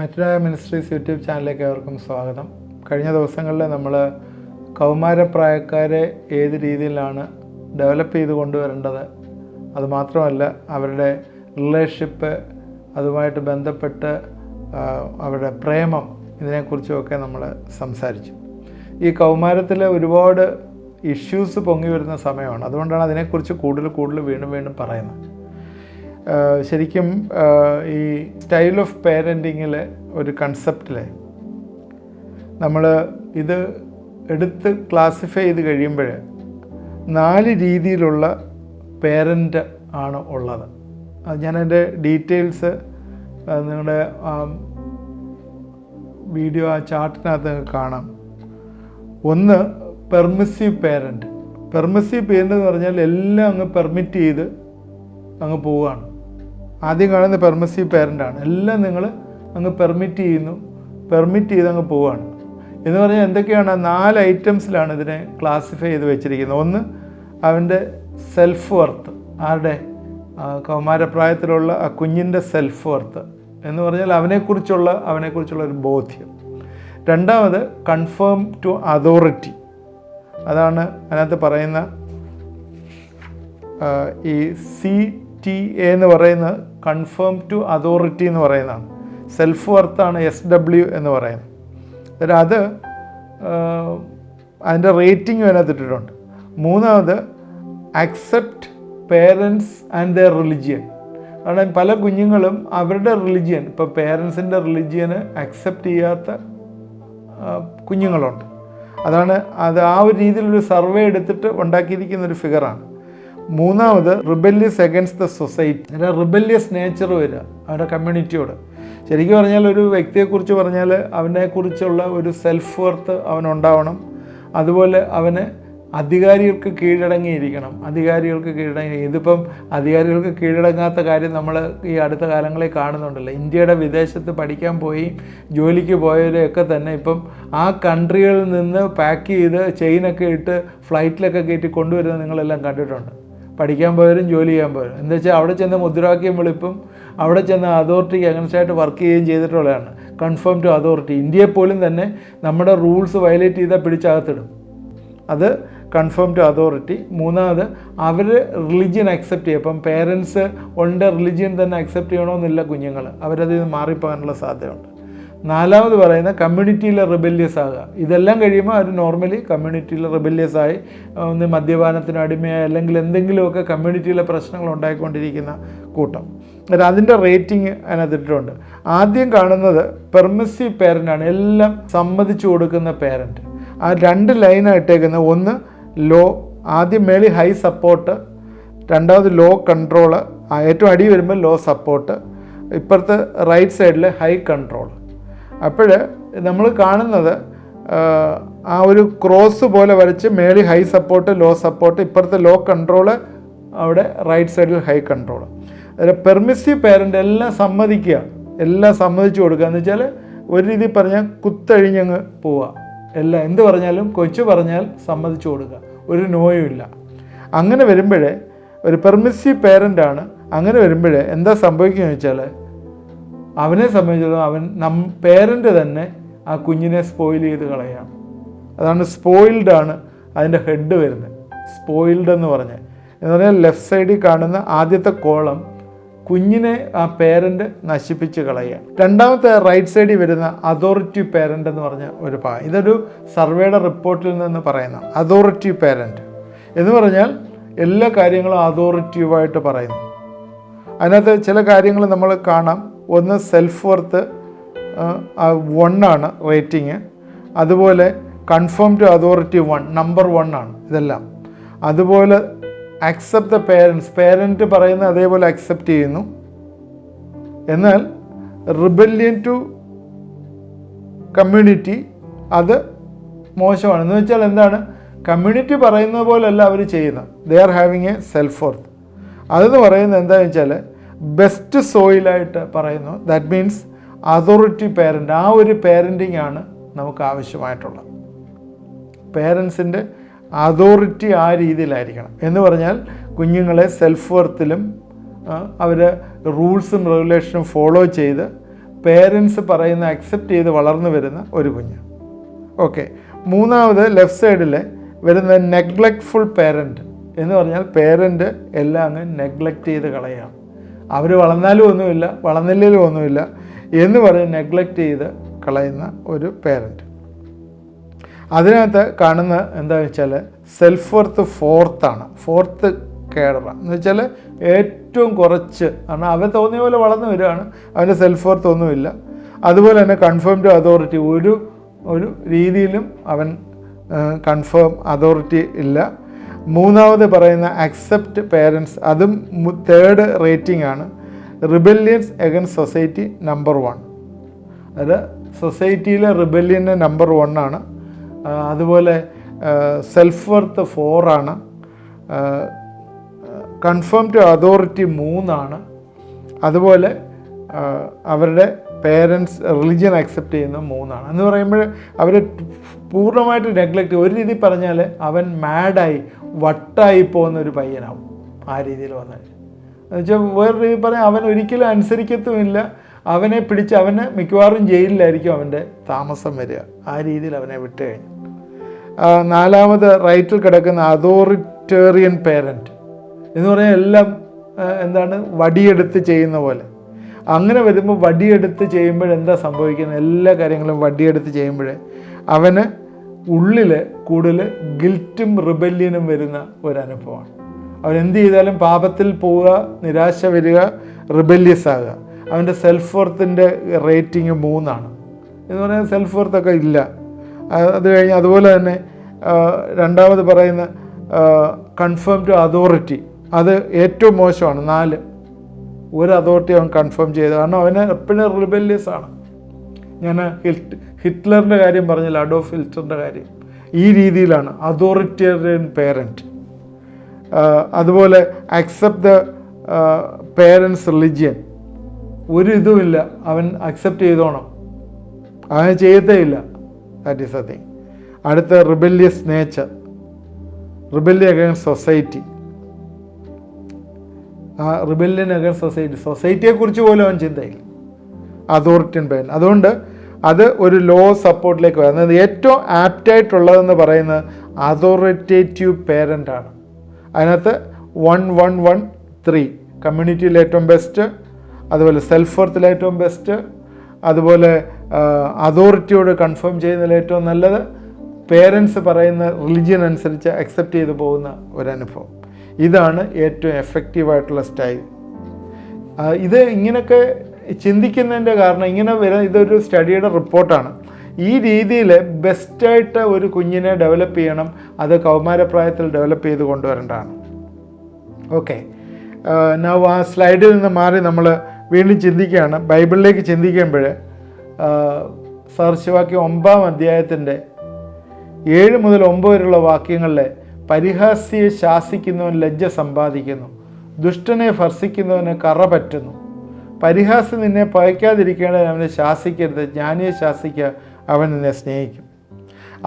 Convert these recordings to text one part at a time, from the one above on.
മെറ്റനായ ministries YouTube ചാനലിലേക്ക് ഏവർക്കും സ്വാഗതം. കഴിഞ്ഞ ദിവസങ്ങളിൽ നമ്മൾ കൗമാരപ്രായക്കാരെ ഏത് രീതിയിലാണ് ഡെവലപ്പ് ചെയ്ത് കൊണ്ടുവരേണ്ടത്, അതുമാത്രമല്ല അവരുടെ റിലേഷൻഷിപ്പ്, അതുമായിട്ട് ബന്ധപ്പെട്ട് അവരുടെ പ്രേമം, ഇതിനെക്കുറിച്ചുമൊക്കെ നമ്മൾ സംസാരിച്ചു. ഈ കൗമാരത്തിൽ ഒരുപാട് ഇഷ്യൂസ് പൊങ്ങി വരുന്ന സമയമാണ്. അതുകൊണ്ടാണ് അതിനെക്കുറിച്ച് കൂടുതൽ വീണ്ടും പറയുന്നത്. ശരിക്കും ഈ സ്റ്റൈൽ ഓഫ് പേരൻറ്റിങ്ങിൽ ഒരു കൺസെപ്റ്റിൽ നമ്മൾ ഇത് എടുത്ത് ക്ലാസിഫൈ ചെയ്ത് കഴിയുമ്പോൾ 4 രീതിയിലുള്ള പേരൻ്റ് ആണ് ഉള്ളത്. അത് ഞാൻ അതിൻ്റെ ഡീറ്റെയിൽസ് നിങ്ങളുടെ വീഡിയോ ആ ചാർട്ടിനകത്ത് കാണാം. ഒന്ന് പെർമിസീവ് പേരൻറ്റ്. പെർമിസീവ് പേരൻ്റ് എന്ന് പറഞ്ഞാൽ എല്ലാം അങ്ങ് പെർമിറ്റ് ചെയ്ത് അങ്ങ് പോവുകയാണ്. ആദ്യം കാണുന്ന പെർമിസീവ് പേരൻ്റാണ്. എല്ലാം നിങ്ങൾ അങ്ങ് പെർമിറ്റ് ചെയ്ത് അങ്ങ് പോവുകയാണ് എന്ന് പറഞ്ഞാൽ എന്തൊക്കെയാണ്? 4 ഐറ്റംസിലാണ് ഇതിനെ ക്ലാസിഫൈ ചെയ്ത് വെച്ചിരിക്കുന്നത്. ഒന്ന്, അവൻ്റെ സെൽഫ് വർത്ത്, ആരുടെ കൗമാരപ്രായത്തിലുള്ള ആ കുഞ്ഞിൻ്റെ സെൽഫ് വർത്ത് എന്ന് പറഞ്ഞാൽ അവനെക്കുറിച്ചുള്ള ഒരു ബോധ്യം. രണ്ടാമത്, കൺഫേം ടു അതോറിറ്റി. അതാണ് അതിനകത്ത് പറയുന്ന ഈ CTA എന്ന് പറയുന്നത് കൺഫേം ടു അതോറിറ്റി എന്ന് പറയുന്നതാണ്. സെൽഫ് വർത്താണ് SW എന്ന് പറയുന്നത്. അത് അതിൻ്റെ റേറ്റിംഗ് അതിനകത്തിട്ടിട്ടുണ്ട്. മൂന്നാമത്, accept parents and their religion. കാരണം പല കുഞ്ഞുങ്ങളും അവരുടെ റിലിജിയൻ, ഇപ്പോൾ പേരൻസിൻ്റെ റിലിജിയന് അക്സെപ്റ്റ് ചെയ്യാത്ത കുഞ്ഞുങ്ങളുണ്ട്. അതാണ് ആ ഒരു രീതിയിലൊരു സർവേ എടുത്തിട്ട് ഉണ്ടാക്കിയിരിക്കുന്ന ഒരു ഫിഗറാണ്. മൂന്നാമത്, റിബല്യസ് അഗൻസ്റ്റ് ദ സൊസൈറ്റി. അതിൻ്റെ റിബല്യസ് നേച്ചർ വരിക അവരുടെ കമ്മ്യൂണിറ്റിയോട്. ശരിക്കും പറഞ്ഞാൽ ഒരു വ്യക്തിയെക്കുറിച്ച് പറഞ്ഞാൽ അവനെക്കുറിച്ചുള്ള ഒരു സെൽഫ് വർത്ത് അവനുണ്ടാവണം. അതുപോലെ അവന് അധികാരികൾക്ക് കീഴടങ്ങിയിരിക്കണം. ഇതിപ്പം അധികാരികൾക്ക് കീഴടങ്ങാത്ത കാര്യം നമ്മൾ ഈ അടുത്ത കാലങ്ങളിൽ കാണുന്നുണ്ടല്ലോ. ഇന്ത്യയുടെ വിദേശത്ത് പഠിക്കാൻ പോയി ജോലിക്ക് പോയവരെയൊക്കെ തന്നെ ഇപ്പം ആ കൺട്രികളിൽ നിന്ന് പാക്ക് ചെയ്ത് ചെയിനൊക്കെ ഇട്ട് ഫ്ലൈറ്റിലൊക്കെ കയറ്റി കൊണ്ടുവരുന്നത് നിങ്ങളെല്ലാം കണ്ടിട്ടുണ്ട്. പഠിക്കാൻ പോയവരും ജോലി ചെയ്യാൻ പോയവരും. എന്താ വെച്ചാൽ അവിടെ ചെന്ന് മുദ്രാവാക്യം വിളിപ്പും അവിടെ ചെന്ന് അതോറിറ്റിക്ക് അഗൻസ്റ്റായിട്ട് വർക്ക് ചെയ്യുകയും ചെയ്തിട്ടുള്ളതാണ്. Confirm to authority. ഇന്ത്യയിൽ പോലും തന്നെ നമ്മുടെ റൂൾസ് വയലേറ്റ് ചെയ്താൽ പിടിച്ചകത്തിടും. അത് കൺഫേം ടു അതോറിറ്റി. മൂന്നാമത്, അവർ റിലിജിയൻ അക്സെപ്റ്റ് ചെയ്യും. ഇപ്പം പേരൻസ് റിലിജിയൻ തന്നെ അക്സെപ്റ്റ് ചെയ്യണമെന്നില്ല കുഞ്ഞുങ്ങൾ, അവരതിൽ നിന്ന് മാറിപ്പോകാനുള്ള സാധ്യതയുണ്ട്. നാലാമത് പറയുന്ന കമ്മ്യൂണിറ്റിയിൽ റിബല്യസ് ആകുക. ഇതെല്ലാം കഴിയുമ്പോൾ അവർ നോർമലി കമ്മ്യൂണിറ്റിയിൽ റിബല്യസ് ആയി ഒന്ന് മദ്യപാനത്തിന് അടിമയായി അല്ലെങ്കിൽ എന്തെങ്കിലുമൊക്കെ കമ്മ്യൂണിറ്റിയിലെ പ്രശ്നങ്ങൾ ഉണ്ടായിക്കൊണ്ടിരിക്കുന്ന കൂട്ടം. അതിൻ്റെ റേറ്റിംഗ് അതിനകത്തിട്ടുണ്ട്. ആദ്യം കാണുന്നത് പെർമിസീവ് പേരൻ്റാണ്. എല്ലാം സമ്മതിച്ചു കൊടുക്കുന്ന പേരൻറ്റ്. ആ 2 ലൈനാണ് ഇട്ടേക്കുന്നത്. ഒന്ന്, ലോ. ആദ്യം മേളിൽ ഹൈ സപ്പോർട്ട്, രണ്ടാമത് ലോ കൺട്രോള്, ഏറ്റവും അടി വരുമ്പോൾ ലോ സപ്പോർട്ട്, ഇപ്പുറത്ത് റൈറ്റ് സൈഡിൽ ഹൈ കൺട്രോൾ. അപ്പോൾ നമ്മൾ കാണുന്നത് ആ ഒരു ക്രോസ് പോലെ വരച്ച് മേളിൽ ഹൈ സപ്പോർട്ട്, ലോ സപ്പോർട്ട്, ഇപ്പുറത്തെ ലോ കൺട്രോള്, അവിടെ റൈറ്റ് സൈഡിൽ ഹൈ കൺട്രോൾ. അതിൽ പെർമിസീവ് പേരൻ്റ് എല്ലാം സമ്മതിക്കുക, എല്ലാം സമ്മതിച്ചു കൊടുക്കുക. എന്ന് വെച്ചാൽ ഒരു രീതിയിൽ പറഞ്ഞാൽ കുത്തഴിഞ്ഞങ്ങ് പോവുക. എല്ലാം എന്ത് പറഞ്ഞാലും കൊച്ചു പറഞ്ഞാൽ സമ്മതിച്ചു കൊടുക്കുക, ഒരു നോയും ഇല്ല. അങ്ങനെ വരുമ്പോഴേ ഒരു പെർമിസീവ് പേരൻ്റാണ്. അങ്ങനെ വരുമ്പോഴേ എന്താ സംഭവിക്കുകയെന്ന് വെച്ചാൽ അവനെ സംബന്ധിച്ചിടത്തോളം പേരൻ്റ് തന്നെ ആ കുഞ്ഞിനെ സ്പോയിൽ ചെയ്ത് കളയാണ്. അതാണ് സ്പോയിൽഡാണ് അതിൻ്റെ ഹെഡ് വരുന്നത്. സ്പോയിൽഡ് എന്ന് പറഞ്ഞാൽ ലെഫ്റ്റ് സൈഡിൽ കാണുന്ന ആദ്യത്തെ കോളം കുഞ്ഞിനെ ആ പേരൻ്റ് നശിപ്പിച്ച് കളയുകയാണ്. രണ്ടാമത്തെ റൈറ്റ് സൈഡിൽ വരുന്ന അതോറിറ്റീവ് പേരൻ്റ് എന്ന് പറഞ്ഞ ഒരു ഭാഗം. ഇതൊരു സർവേയുടെ റിപ്പോർട്ടിൽ നിന്ന് പറയുന്നതാണ്. അതോറിറ്റീവ് പേരൻ്റ് എന്ന് പറഞ്ഞാൽ എല്ലാ കാര്യങ്ങളും അതോറിറ്റീവായിട്ട് പറയുന്നു. അതിനകത്ത് ചില കാര്യങ്ങൾ നമ്മൾ കാണാം. ഒന്ന്, സെൽഫ് വർത്ത് 1 റേറ്റിങ്. അതുപോലെ കൺഫേം ടു അതോറിറ്റി 1, നമ്പർ 1 ആണ് ഇതെല്ലാം. അതുപോലെ അക്സെപ്റ്റ് ദ പേരൻറ്റ് പറയുന്ന അതേപോലെ അക്സെപ്റ്റ് ചെയ്യുന്നു. എന്നാൽ റിബല്യൻ ടു കമ്മ്യൂണിറ്റി അത് മോശമാണ്. എന്ന് വെച്ചാൽ എന്താണ്? കമ്മ്യൂണിറ്റി പറയുന്ന പോലെയല്ല അവർ ചെയ്യുന്നത്. They are having A self worth. അതെന്ന് പറയുന്നത് എന്താണെന്ന് വെച്ചാൽ ബെസ്റ്റ് സോയിലായിട്ട് പറയുന്നു. That means authority parent. ആ ഒരു പേരൻറ്റിങ് ആണ് നമുക്ക് ആവശ്യമായിട്ടുള്ളത്. പേരൻസിൻ്റെ അതോറിറ്റി ആ രീതിയിലായിരിക്കണം. എന്ന് പറഞ്ഞാൽ കുഞ്ഞുങ്ങളെ സെൽഫ് വർത്തിലും അവർ റൂൾസും റെഗുലേഷനും ഫോളോ ചെയ്ത് പേരൻസ് പറയുന്ന അക്സെപ്റ്റ് ചെയ്ത് വളർന്നു വരുന്ന ഒരു കുഞ്ഞ്. ഓക്കെ, മൂന്നാമത് ലെഫ്റ്റ് സൈഡിൽ വരുന്ന നെഗ്ലക്റ്റ്ഫുൾ പേരൻറ്റ് എന്ന് പറഞ്ഞാൽ പേരൻറ്റ് എല്ലാം അങ്ങ് നെഗ്ലക്റ്റ് ചെയ്ത് കളയാം. അവർ വളർന്നാലും ഒന്നുമില്ല, വളർന്നില്ലെങ്കിലും ഒന്നുമില്ല എന്ന് പറഞ്ഞ് നെഗ്ലക്റ്റ് ചെയ്ത് കളയുന്ന ഒരു പേരൻറ്റ്. അതിനകത്ത് കാണുന്ന എന്താണെന്ന് വെച്ചാൽ സെൽഫ് വർത്ത് ഫോർത്ത് കേഡറാണ്. എന്ന് വെച്ചാൽ ഏറ്റവും കുറച്ച്, കാരണം അവൻ തോന്നിയ പോലെ വളർന്നു വരികയാണ്, അവൻ്റെ സെൽഫ് വർത്ത് ഒന്നുമില്ല. അതുപോലെ തന്നെ കൺഫേംഡ് അതോറിറ്റി, ഒരു രീതിയിലും അവൻ കൺഫേം അതോറിറ്റി ഇല്ല. മൂന്നാമത് പറയുന്ന അക്സെപ്റ്റ് പേരൻസ്, അതും തേർഡ് റേറ്റിംഗ് ആണ്. റിബല്യൻസ് അഗൻസ്റ്റ് സൊസൈറ്റി നമ്പർ 1, അത് സൊസൈറ്റിയിലെ റിബല്യന് നമ്പർ 1 ആണ്. അതുപോലെ സെൽഫ് വർത്ത് 4 ആണ്. കൺഫേം ടു അതോറിറ്റി 3 ആണ്. അതുപോലെ അവരുടെ പേരൻസ് റിലിജിയൻ അക്സെപ്റ്റ് ചെയ്യുന്ന 3 ആണ്. എന്ന് പറയുമ്പോൾ അവർ പൂർണ്ണമായിട്ട് നെഗ്ലക്റ്റ്, ഒരു രീതി പറഞ്ഞാൽ അവൻ മാഡായി വട്ടായി പോകുന്നൊരു പയ്യനാവും ആ രീതിയിൽ വന്നാൽ. എന്നുവെച്ചാൽ വേറെ രീതി പറഞ്ഞാൽ അവൻ ഒരിക്കലും അനുസരിക്കത്തുമില്ല. അവനെ പിടിച്ച് അവന് മിക്കവാറും ജയിലിലായിരിക്കും അവൻ്റെ താമസം വരിക. ആ രീതിയിൽ അവനെ വിട്ട് കഴിഞ്ഞു. നാലാമത് റൈറ്റിൽ കിടക്കുന്ന അതോറിറ്റേറിയൻ പേരൻറ്റ് എന്ന് പറഞ്ഞാൽ എല്ലാം എന്താണ് വടിയെടുത്ത് ചെയ്യുന്ന പോലെ. അങ്ങനെ വരുമ്പോൾ വടിയെടുത്ത് ചെയ്യുമ്പോൾ എന്താ സംഭവിക്കുന്നത്, എല്ലാ കാര്യങ്ങളും വടിയെടുത്ത് ചെയ്യുമ്പോൾ അവന് ഉള്ളിൽ കൂടുതൽ ഗിൽറ്റും റിബല്യനും വരുന്ന ഒരനുഭവമാണ്. അവനെന്ത് ചെയ്താലും പാപത്തിൽ പോവുക, നിരാശ വരിക, റിബല്യസ് ആകുക. അവൻ്റെ സെൽഫ് വർത്തിൻ്റെ റേറ്റിംഗ് 3 ആണ്. എന്ന് പറഞ്ഞാൽ സെൽഫ് വർത്തൊക്കെ ഇല്ല. അത് കഴിഞ്ഞ് അതുപോലെ തന്നെ രണ്ടാമത് പറയുന്ന കൺഫേം ടു അതോറിറ്റി, അത് ഏറ്റവും മോശമാണ്. 4, ഒരു അതോറിറ്റി അവൻ കൺഫേം ചെയ്ത്, കാരണം അവന് എപ്പോഴും റിബല്യസ് ആണ്. ഞാൻ ഹിറ്റ്ലറിൻ്റെ കാര്യം പറഞ്ഞില്ല, അഡോൾഫ് ഹിറ്റ്ലറിൻ്റെ കാര്യം. ഈ രീതിയിലാണ് അതോറിറ്റേറിയൻ പേരൻറ്റ്. അതുപോലെ അക്സെപ്റ്റ് ദ പേരൻസ് റിലിജിയൻ, ഒരു ഇതുമില്ല, അവൻ അക്സെപ്റ്റ് ചെയ്തോണം, അവൻ ചെയ്യത്തേ ഇല്ല. That is a thing. അടുത്ത rebellious nature, rebellion against society. Rebellion against സൊസൈറ്റിയെക്കുറിച്ച് പോലും അവൻ ചിന്തയില്ല, അതോറിറ്റൻ പേരൻറ്റ്. അതുകൊണ്ട് അത് ഒരു ലോ സപ്പോർട്ടിലേക്ക് വരുന്നത്. ഏറ്റവും ആപ്റ്റായിട്ടുള്ളതെന്ന് പറയുന്നത് അതോറിറ്റേറ്റീവ് പേരൻ്റാണ്. അതിനകത്ത് 1-1-1-3 കമ്മ്യൂണിറ്റിയിൽ ഏറ്റവും ബെസ്റ്റ്, അതുപോലെ സെൽഫ് വർത്തിൽ ഏറ്റവും ബെസ്റ്റ്, അതുപോലെ അതോറിറ്റിയോട് കൺഫേം ചെയ്യുന്നതിൽ ഏറ്റവും നല്ലത്, പേരൻസ് പറയുന്ന റിലിജിയൻ അനുസരിച്ച് അക്സെപ്റ്റ് ചെയ്തു പോകുന്ന ഒരനുഭവം. ഇതാണ് ഏറ്റവും എഫക്റ്റീവായിട്ടുള്ള സ്റ്റൈൽ. ഇത് ഇങ്ങനെയൊക്കെ ചിന്തിക്കുന്നതിൻ്റെ കാരണം ഇങ്ങനെ ഇതൊരു സ്റ്റഡിയുടെ റിപ്പോർട്ടാണ്. ഈ രീതിയിൽ ബെസ്റ്റായിട്ട് ഒരു കുഞ്ഞിനെ ഡെവലപ്പ് ചെയ്യണം, അത് കൗമാരപ്രായത്തിൽ ഡെവലപ്പ് ചെയ്ത് കൊണ്ടുവരേണ്ടതാണ്. ഓക്കെ, ആ സ്ലൈഡിൽ നിന്ന് മാറി നമ്മൾ വീണ്ടും ചിന്തിക്കുകയാണ്. ബൈബിളിലേക്ക് ചിന്തിക്കുമ്പോൾ സദൃശവാക്യം 9-ാം അധ്യായത്തിൻ്റെ 7 മുതൽ 9 വരെയുള്ള വാക്യങ്ങളിലെ പരിഹാസിയെ ശാസിക്കുന്നവൻ ലജ്ജ സമ്പാദിക്കുന്നു, ദുഷ്ടനെ ഭർസിക്കുന്നവന് കറ പറ്റുന്നു. പരിഹാസി നിന്നെ പകയ്ക്കാതിരിക്കേണ്ടത് അവനെ ശാസിക്കരുത്, ജ്ഞാനിയെ ശാസിക്കുക, അവൻ നിന്നെ സ്നേഹിക്കും.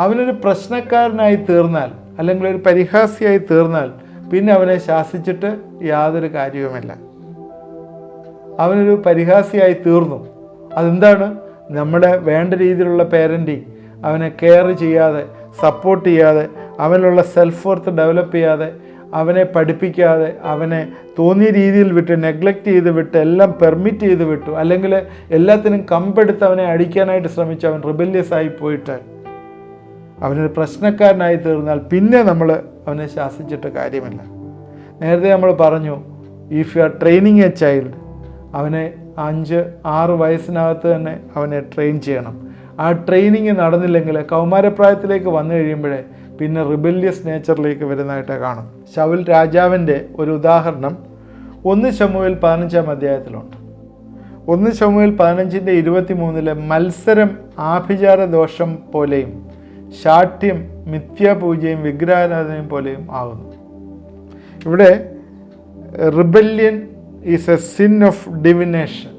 അവനൊരു പ്രശ്നക്കാരനായി തീർന്നാൽ, അല്ലെങ്കിൽ ഒരു പരിഹാസിയായി തീർന്നാൽ, പിന്നെ അവനെ ശാസിച്ചിട്ട് യാതൊരു കാര്യവുമില്ല. അവനൊരു പരിഹാസിയായി തീർന്നു. അതെന്താണ്? നമ്മുടെ വേണ്ട രീതിയിലുള്ള പേരൻറ്റിങ്, അവനെ കെയർ ചെയ്യാതെ, സപ്പോർട്ട് ചെയ്യാതെ, അവനുള്ള സെൽഫ് വർത്ത് ഡെവലപ്പ് ചെയ്യാതെ, അവനെ പഠിപ്പിക്കാതെ, അവനെ തോന്നിയ രീതിയിൽ വിട്ട്, നെഗ്ലക്റ്റ് ചെയ്ത് വിട്ട്, എല്ലാം പെർമിറ്റ് ചെയ്ത് വിട്ടു, അല്ലെങ്കിൽ എല്ലാത്തിനും കമ്പെടുത്ത് അവനെ അടിക്കാനായിട്ട് ശ്രമിച്ചു അവൻ റിബല്യസ് ആയി പോയിട്ട് അവനൊരു പ്രശ്നക്കാരനായി തീർന്നാൽ പിന്നെ നമ്മൾ അവനെ ശാസിച്ചിട്ട് കാര്യമില്ല. നേരത്തെ നമ്മൾ പറഞ്ഞു, if you are training A child, അവനെ 5-6 വയസ്സിനകത്ത് തന്നെ അവനെ ട്രെയിൻ ചെയ്യണം. ആ ട്രെയിനിങ് നടന്നില്ലെങ്കിൽ കൗമാരപ്രായത്തിലേക്ക് വന്നു കഴിയുമ്പോഴേ പിന്നെ റിബല്യസ് നേച്ചറിലേക്ക് വരുന്നതായിട്ട് കാണും. ശൗൽ രാജാവിൻ്റെ ഒരു ഉദാഹരണം 1 ശമൂവേൽ 15-ാം അധ്യായത്തിലുണ്ട്. 1 ശമൂവേൽ 15-23 മത്സരം ആഭിചാര ദോഷം പോലെയും ശാഠ്യം മിഥ്യാപൂജയും വിഗ്രഹാരാധനയും പോലെയും ആകുന്നു. ഇവിടെ rebellion is a sin of divination.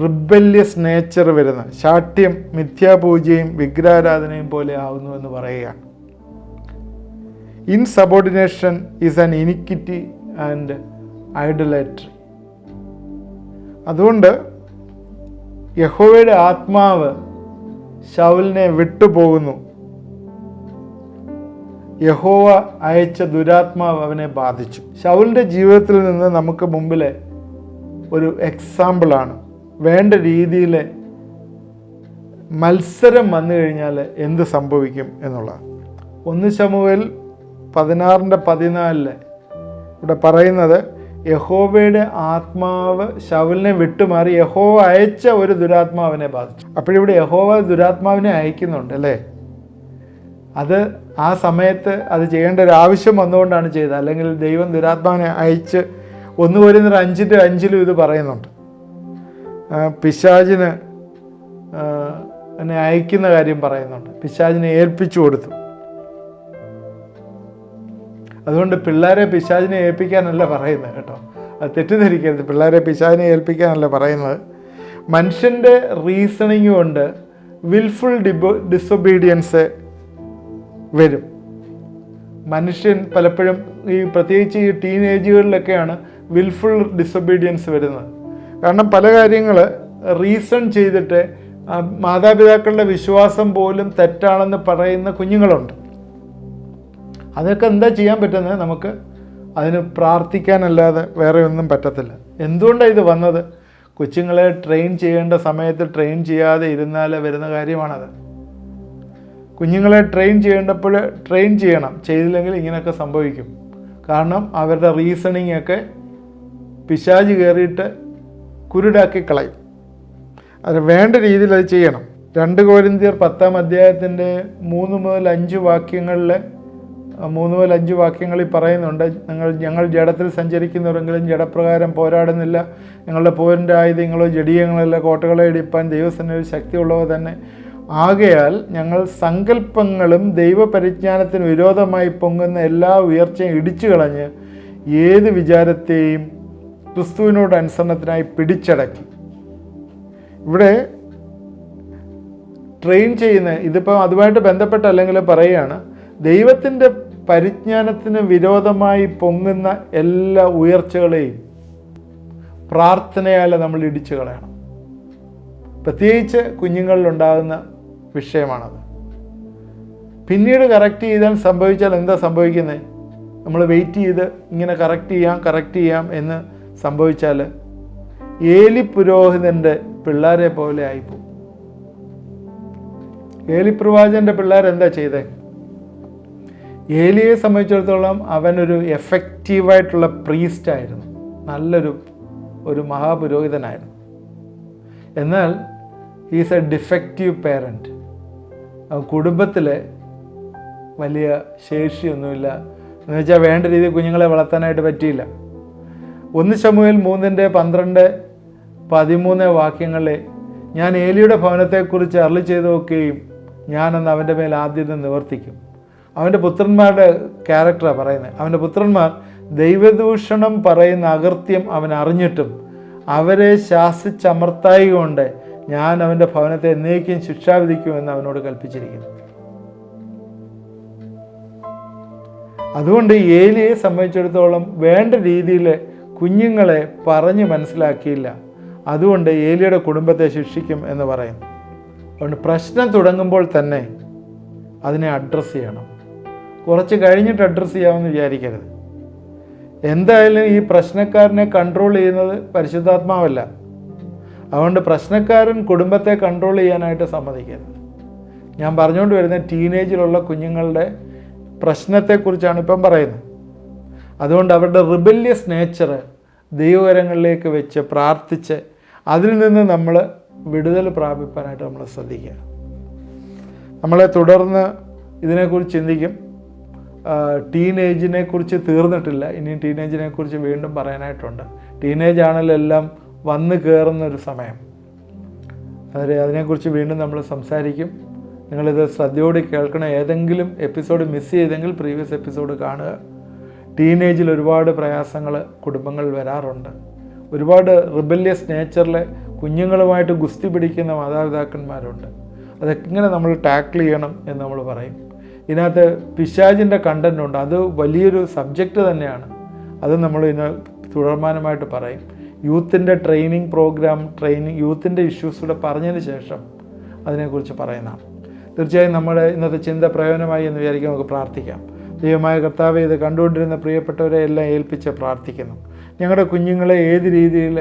Rebellious nature വരുന്ന ശാഠ്യം മിഥ്യാപൂജയും വിഗ്രഹാരാധനയും പോലെ ആകുന്നു എന്ന് പറയുകയാണ്. Insubordination is an iniquity and idolatry. അതുകൊണ്ട് യഹോവയുടെ ആത്മാവ് ശൗലിനെ വിട്ടുപോകുന്നു. യഹോവ അയച്ച ദുരാത്മാവ് അവനെ ബാധിച്ചു. ശൗലിൻ്റെ ജീവിതത്തിൽ നിന്ന് നമുക്ക് മുമ്പിലെ ഒരു എക്സാമ്പിളാണ്. വേണ്ട രീതിയിൽ മത്സരം വന്നു കഴിഞ്ഞാൽ എന്ത് സംഭവിക്കും എന്നുള്ളത്. 1 ശമൂവേൽ 16:14 ഇവിടെ പറയുന്നത്, യഹോവയുടെ ആത്മാവ് ശൗലിനെ വിട്ടുമാറി യഹോവ അയച്ച ഒരു ദുരാത്മാവിനെ ബാധിച്ചു. അപ്പോഴിവിടെ യഹോവ ദുരാത്മാവിനെ അയക്കുന്നുണ്ട് അല്ലേ? അത് ആ സമയത്ത് അത് ചെയ്യേണ്ട ഒരു ആവശ്യം വന്നുകൊണ്ടാണ് ചെയ്തത്. അല്ലെങ്കിൽ ദൈവം ദുരാത്മാവിനെ അയച്ച് 1 കൊരിന്ത്യർ 5:5 ഇത് പറയുന്നുണ്ട്. പിശാചിന് എന്നെ അയക്കുന്ന കാര്യം പറയുന്നുണ്ട്. പിശാചിനെ ഏൽപ്പിച്ചു കൊടുത്തു. അതുകൊണ്ട് പിള്ളേരെ പിശാചിനെ ഏൽപ്പിക്കാനല്ല പറയുന്നത് കേട്ടോ, അത് തെറ്റിദ്ധരിക്കരുത്. പിള്ളേരെ പിശാചിനെ ഏൽപ്പിക്കാനല്ല പറയുന്നത്. മനുഷ്യൻ്റെ റീസണിങ് കൊണ്ട് വിൽഫുൾ ഡിസൊബീഡിയൻസ് വരും. മനുഷ്യൻ പലപ്പോഴും പ്രത്യേകിച്ച് ഈ ടീനേജുകളിലൊക്കെയാണ് വിൽഫുൾ ഡിസൊബീഡിയൻസ് വരുന്നത്. കാരണം പല കാര്യങ്ങൾ റീസൺ ചെയ്തിട്ട് മാതാപിതാക്കളുടെ വിശ്വാസം പോലും തെറ്റാണെന്ന് പറയുന്ന കുഞ്ഞുങ്ങളുണ്ട്. അതൊക്കെ എന്താ ചെയ്യാൻ പറ്റുന്നത്? നമുക്ക് അതിന് പ്രാർത്ഥിക്കാനല്ലാതെ വേറെ ഒന്നും പറ്റത്തില്ല. എന്തുകൊണ്ടാണ് ഇത് വന്നത്? കൊച്ചുങ്ങളെ ട്രെയിൻ ചെയ്യേണ്ട സമയത്ത് ട്രെയിൻ ചെയ്യാതെ ഇരുന്നാൽ വരുന്ന കാര്യമാണത്. കുഞ്ഞുങ്ങളെ ട്രെയിൻ ചെയ്യേണ്ടപ്പോൾ ട്രെയിൻ ചെയ്യണം, ചെയ്തില്ലെങ്കിൽ ഇങ്ങനെയൊക്കെ സംഭവിക്കും. കാരണം അവരുടെ റീസണിങ് ഒക്കെ പിശാച് കയറിയിട്ട് കുരുടാക്കി കളയും. അത് വേണ്ട രീതിയിൽ അത് ചെയ്യണം. 2 കൊരിന്ത്യർ 10 3 മുതൽ 5 വാക്യങ്ങളിൽ 3 മുതൽ 5 വാക്യങ്ങളിൽ പറയുന്നുണ്ട്, ഞങ്ങൾ ജഡത്തിൽ സഞ്ചരിക്കുന്നവരെങ്കിലും ജഡപ്രകാരം പോരാടുന്നില്ല. ഞങ്ങളുടെ പോരിൻ്റെ ആയുധങ്ങളോ ജഡീയങ്ങളല്ല, കോട്ടകളെ ഇടിപ്പാൻ ദൈവസന്നിധിയിൽ ശക്തിയുള്ളവ തന്നെ. ആകയാൽ ഞങ്ങൾ സങ്കല്പങ്ങളും ദൈവപരിജ്ഞാനത്തിന് വിരോധമായി പൊങ്ങുന്ന എല്ലാ ഉയർച്ചയും ഇടിച്ചു കളഞ്ഞ് ഏത് വിചാരത്തെയും ക്രിസ്തുവിനോട് അനുസരണത്തിനായി പിടിച്ചടക്കി. ഇവിടെ ട്രെയിൻ ചെയ്യുന്ന ഇതിപ്പോൾ അതുമായിട്ട് ബന്ധപ്പെട്ടല്ലെങ്കിൽ പറയുകയാണ്, ദൈവത്തിൻ്റെ പരിജ്ഞാനത്തിന് വിരോധമായി പൊങ്ങുന്ന എല്ലാ ഉയർച്ചകളെയും പ്രാർത്ഥനയാൽ നമ്മൾ ഇടിച്ചു കളയണം. പ്രത്യേകിച്ച് കുഞ്ഞുങ്ങളിലുണ്ടാകുന്ന വിഷയമാണത്. പിന്നീട് കറക്റ്റ് ചെയ്താൽ സംഭവിച്ചാൽ എന്താ സംഭവിക്കുന്നത്? നമ്മൾ വെയിറ്റ് ചെയ്ത് ഇങ്ങനെ കറക്റ്റ് ചെയ്യാം എന്ന് സംഭവിച്ചാൽ ഏലി പുരോഹിതൻ്റെ പിള്ളേരെ പോലെ ആയിപ്പോവും. ഏലി പ്രവാചകൻ്റെ പിള്ളേരെന്താ ചെയ്തേ? ഏലിയെ സംബന്ധിച്ചിടത്തോളം അവനൊരു എഫക്റ്റീവായിട്ടുള്ള പ്രീസ്റ്റായിരുന്നു, നല്ലൊരു മഹാപുരോഹിതനായിരുന്നു. എന്നാൽ ഈസ് എ ഡിഫക്റ്റീവ് പേരൻറ്റ്. കുടുംബത്തിൽ വലിയ ശേഷിയൊന്നുമില്ല എന്ന് വെച്ചാൽ വേണ്ട രീതിയിൽ കുഞ്ഞുങ്ങളെ വളർത്താനായിട്ട് പറ്റിയില്ല. 1 ശമൂവേൽ 3:12-13 വാക്യങ്ങളെ, ഞാൻ ഏലിയുടെ ഭവനത്തെക്കുറിച്ച് അരുളി ചെയ്തൊക്കെയും ഞാനെന്ന് അവൻ്റെ മേൽ ആദ്യം നിവർത്തിക്കും. അവൻ്റെ പുത്രന്മാരുടെ ക്യാരക്ടറാണ് പറയുന്നത്. അവൻ്റെ പുത്രന്മാർ ദൈവദൂഷണം പറയുന്ന അകൃത്യം അവൻ അറിഞ്ഞിട്ടും അവരെ ശാസിച്ചമർത്തായി കൊണ്ട് ഞാൻ അവൻ്റെ ഭവനത്തെ എന്നേക്കും ശിക്ഷാവിധിക്കുമെന്ന് അവനോട് കൽപ്പിച്ചിരിക്കുന്നു. അതുകൊണ്ട് ഏലിയെ സംബന്ധിച്ചിടത്തോളം വേണ്ട രീതിയിൽ കുഞ്ഞുങ്ങളെ പറഞ്ഞ് മനസ്സിലാക്കിയില്ല. അതുകൊണ്ട് ഏലിയുടെ കുടുംബത്തെ ശിക്ഷിക്കും എന്ന് പറയുന്നു. അതുകൊണ്ട് പ്രശ്നം തുടങ്ങുമ്പോൾ തന്നെ അതിനെ അഡ്രസ്സ് ചെയ്യണം. കുറച്ച് കഴിഞ്ഞിട്ട് അഡ്രസ്സ് ചെയ്യാമെന്ന് വിചാരിക്കരുത്. എന്തായാലും ഈ പ്രശ്നക്കാരനെ കൺട്രോൾ ചെയ്യുന്നത് പരിശുദ്ധാത്മാവല്ല. അതുകൊണ്ട് പ്രശ്നക്കാരൻ കുടുംബത്തെ കൺട്രോൾ ചെയ്യാനായിട്ട് സമ്മതിക്കരുത്. ഞാൻ പറഞ്ഞുകൊണ്ട് വരുന്ന ടീനേജിലുള്ള കുഞ്ഞുങ്ങളുടെ പ്രശ്നത്തെക്കുറിച്ചാണ് ഇപ്പം പറയുന്നത്. അതുകൊണ്ട് അവരുടെ റിബല്യസ് നേച്ചർ ദൈവകരങ്ങളിലേക്ക് വെച്ച് പ്രാർത്ഥിച്ച് അതിൽ നിന്ന് നമ്മൾ വിടുതൽ പ്രാപിക്കാനായിട്ട് നമ്മൾ ശ്രദ്ധിക്കുക. നമ്മളെ തുടർന്ന് ഇതിനെക്കുറിച്ച് ചിന്തിക്കും. ടീനേജിനെ കുറിച്ച് തീർന്നിട്ടില്ല, ഇനി ടീനേജിനെ കുറിച്ച് വീണ്ടും പറയാനായിട്ടുണ്ട്. ടീനേജ് ആണല്ലോ എല്ലാം വന്ന് കയറുന്നൊരു സമയം. അതിനെക്കുറിച്ച് വീണ്ടും നമ്മൾ സംസാരിക്കും. നിങ്ങളിത് ശ്രദ്ധയോടെ കേൾക്കണം. ഏതെങ്കിലും എപ്പിസോഡ് മിസ് ചെയ്തെങ്കിൽ പ്രീവിയസ് എപ്പിസോഡ് കാണുക. ടീനേജിൽ ഒരുപാട് പ്രയാസങ്ങൾ കുടുംബങ്ങളിൽ വരാറുണ്ട്. ഒരുപാട് റിബല്യസ് നേച്ചറിലെ കുഞ്ഞുങ്ങളുമായിട്ട് ഗുസ്തി പിടിക്കുന്ന മാതാപിതാക്കന്മാരുണ്ട്. അതെങ്ങനെ നമ്മൾ ടാക്കിൾ ചെയ്യണം എന്ന് നമ്മൾ പറയും. ഇതിനകത്ത് പിശാചിൻ്റെ കണ്ടൻ്റ് ഉണ്ട്. അത് വലിയൊരു സബ്ജക്റ്റ് തന്നെയാണ്. അത് നമ്മൾ ഇതിന് തുടർമാനമായിട്ട് പറയും. യൂത്തിൻ്റെ ട്രെയിനിങ് പ്രോഗ്രാം യൂത്തിൻ്റെ ഇഷ്യൂസൂടെ പറഞ്ഞതിന് ശേഷം അതിനെക്കുറിച്ച് പറയുന്നതാണ്. തീർച്ചയായും നമ്മുടെ ഇന്നത്തെ ചിന്ത പ്രയോജനമായി എന്ന് വിചാരിക്കാൻ നമുക്ക് പ്രാർത്ഥിക്കാം. ദൈവമായ കർത്താവെ, ഇത് കണ്ടുകൊണ്ടിരുന്ന പ്രിയപ്പെട്ടവരെ എല്ലാം ഏൽപ്പിച്ച് പ്രാർത്ഥിക്കുന്നു. ഞങ്ങളുടെ കുഞ്ഞുങ്ങളെ ഏത് രീതിയിൽ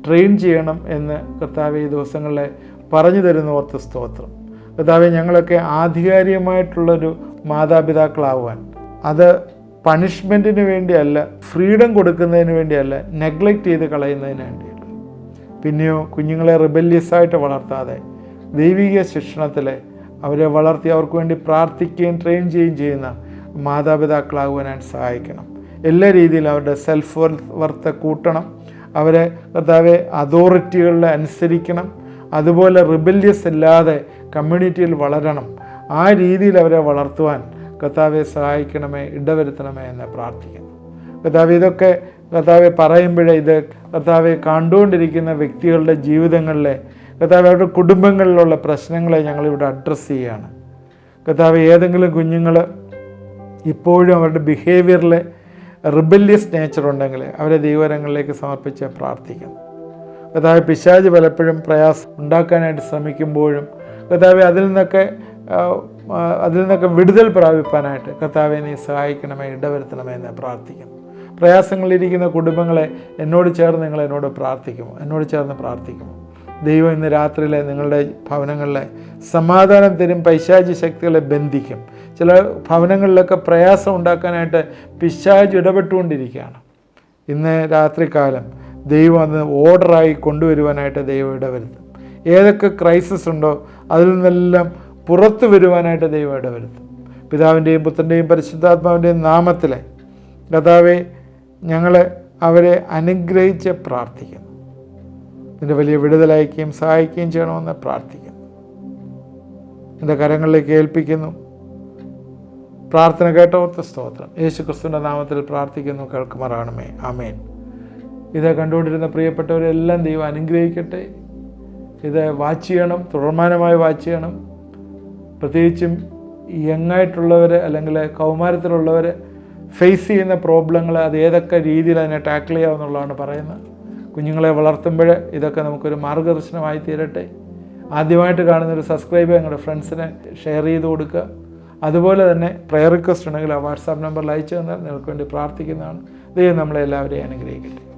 ട്രെയിൻ ചെയ്യണം എന്ന് കർത്താവെ ഈ ദിവസങ്ങളിൽ പറഞ്ഞു തരുന്ന ഓർത്ത് സ്തോത്രം. കർത്താവെ, ഞങ്ങളൊക്കെ ആധികാരികമായിട്ടുള്ളൊരു മാതാപിതാക്കളാവാൻ, അത് പണിഷ്മെൻറ്റിന് വേണ്ടിയല്ല, ഫ്രീഡം കൊടുക്കുന്നതിന് വേണ്ടിയല്ല, നെഗ്ലക്റ്റ് ചെയ്ത് കളയുന്നതിന് വേണ്ടിയല്ല. പിന്നെയോ കുഞ്ഞുങ്ങളെ റിബല്യസായിട്ട് വളർത്താതെ ദൈവിക ശിക്ഷണത്തിൽ അവരെ വളർത്തി അവർക്ക് വേണ്ടി പ്രാർത്ഥിക്കുകയും ട്രെയിൻ ചെയ്യുകയും ചെയ്യുന്ന മാതാപിതാക്കളാകുവാനായിട്ട് സഹായിക്കണം. എല്ലാ രീതിയിലും അവരുടെ സെൽഫ് വർത്ത് കൂട്ടണം. അവരെ കർത്താവെ അതോറിറ്റികളിൽ അനുസരിക്കണം. അതുപോലെ റിബല്യസ് അല്ലാതെ കമ്മ്യൂണിറ്റിയിൽ വളരണം. ആ രീതിയിൽ അവരെ വളർത്തുവാൻ കർത്താവെ സഹായിക്കണമേ, ഇടവരുത്തണമേ എന്ന് പ്രാർത്ഥിക്കുന്നു. കർത്താവെ, ഇതൊക്കെ കർത്താവെ പറയുമ്പോഴേ ഇത് കർത്താവെ കണ്ടുകൊണ്ടിരിക്കുന്ന വ്യക്തികളുടെ ജീവിതങ്ങളിലെ കർത്താവെ അവരുടെ കുടുംബങ്ങളിലുള്ള പ്രശ്നങ്ങളെ ഞങ്ങളിവിടെ അഡ്രസ്സ് ചെയ്യുകയാണ്. കർത്താവെ, ഏതെങ്കിലും കുഞ്ഞുങ്ങൾ ഇപ്പോഴും അവരുടെ ബിഹേവിയറിൽ റിബല്യസ് നേച്ചർ ഉണ്ടെങ്കിൽ അവരെ ദൈവകരങ്ങളിലേക്ക് സമർപ്പിച്ച് പ്രാർത്ഥിക്കുന്നു. കർത്താവെ, പിശാച് പലപ്പോഴും പ്രയാസം ഉണ്ടാക്കാനായിട്ട് ശ്രമിക്കുമ്പോഴും കർത്താവെ അതിൽ നിന്നൊക്കെ വിടുതൽ പ്രാപിപ്പാനായിട്ട് കർത്താവെ നീ സഹായിക്കണമേ, ഇടവരുത്തണമേ എന്ന് പ്രാർത്ഥിക്കുന്നു. പ്രയാസങ്ങളിലിരിക്കുന്ന കുടുംബങ്ങളെ എന്നോട് ചേർന്ന് പ്രാർത്ഥിക്കുമോ? ദൈവം ഇന്ന് രാത്രിയിലെ നിങ്ങളുടെ ഭവനങ്ങളിലെ സമാധാനം തരും, പൈശാചി ശക്തികളെ ബന്ധിക്കും. ചില ഭവനങ്ങളിലൊക്കെ പ്രയാസം ഉണ്ടാക്കാനായിട്ട് പിശാച് ഇടപെട്ടുകൊണ്ടിരിക്കുകയാണ്. ഇന്ന് രാത്രികാലം ദൈവം അത് ഓർഡറായി കൊണ്ടുവരുവാനായിട്ട് ദൈവം ഇടവരുത്തും. ഏതൊക്കെ ക്രൈസിസ് ഉണ്ടോ അതിൽ നിന്നെല്ലാം പുറത്തു വരുവാനായിട്ട് ദൈവം ഇടവരുത്തും. പിതാവിൻ്റെയും പുത്രൻ്റെയും പരിശുദ്ധാത്മാവിൻ്റെയും നാമത്തിലെ കർത്താവേ, ഞങ്ങൾ അവരെ അനുഗ്രഹിച്ച് പ്രാർത്ഥിക്കുന്നു. നിൻ്റെ വലിയ വിടുതലയക്കുകയും സഹായിക്കുകയും ചെയ്യണമെന്ന് പ്രാർത്ഥിക്കുന്നു. നിൻ്റെ കരങ്ങളിലേക്ക് ഏൽപ്പിക്കുന്നു. പ്രാർത്ഥന കേട്ടോർത്ത് സ്തോത്രം. യേശു ക്രിസ്തുവിൻ്റെ നാമത്തിൽ പ്രാർത്ഥിക്കുന്നു, കേൾക്കുമാറാണമേ. ആമേൻ. ഇത് കണ്ടുകൊണ്ടിരുന്ന പ്രിയപ്പെട്ടവരെല്ലാം ദൈവം അനുഗ്രഹിക്കട്ടെ. ഇത് വാച്ച് ചെയ്യണം, തുടർമാനമായി വാച്ച് ചെയ്യണം. പ്രത്യേകിച്ചും യങ്ങായിട്ടുള്ളവർ അല്ലെങ്കിൽ കൗമാരത്തിലുള്ളവർ ഫേസ് ചെയ്യുന്ന പ്രോബ്ലങ്ങൾ അത് ഏതൊക്കെ രീതിയിൽ അതിനെ ടാക്കിൾ ചെയ്യാമെന്നുള്ളതാണ് പറയുന്നത്. കുഞ്ഞുങ്ങളെ വളർത്തുമ്പോൾ ഇതൊക്കെ നമുക്കൊരു മാർഗദർശനമായി തീരട്ടെ. ആദ്യമായിട്ട് കാണുന്നൊരു സബ്സ്ക്രൈബ് ഞങ്ങളുടെ ഫ്രണ്ട്സിനെ ഷെയർ ചെയ്ത് കൊടുക്കുക. അതുപോലെ തന്നെ പ്രയർ റിക്വസ്റ്റ് ഉണ്ടെങ്കിൽ ആ വാട്സാപ്പ് നമ്പറിൽ അയച്ചു തന്നാൽ നിങ്ങൾക്ക് വേണ്ടി പ്രാർത്ഥിക്കുന്നതാണ്. ദൈവം നമ്മളെ എല്ലാവരെയും അനുഗ്രഹിക്കട്ടെ.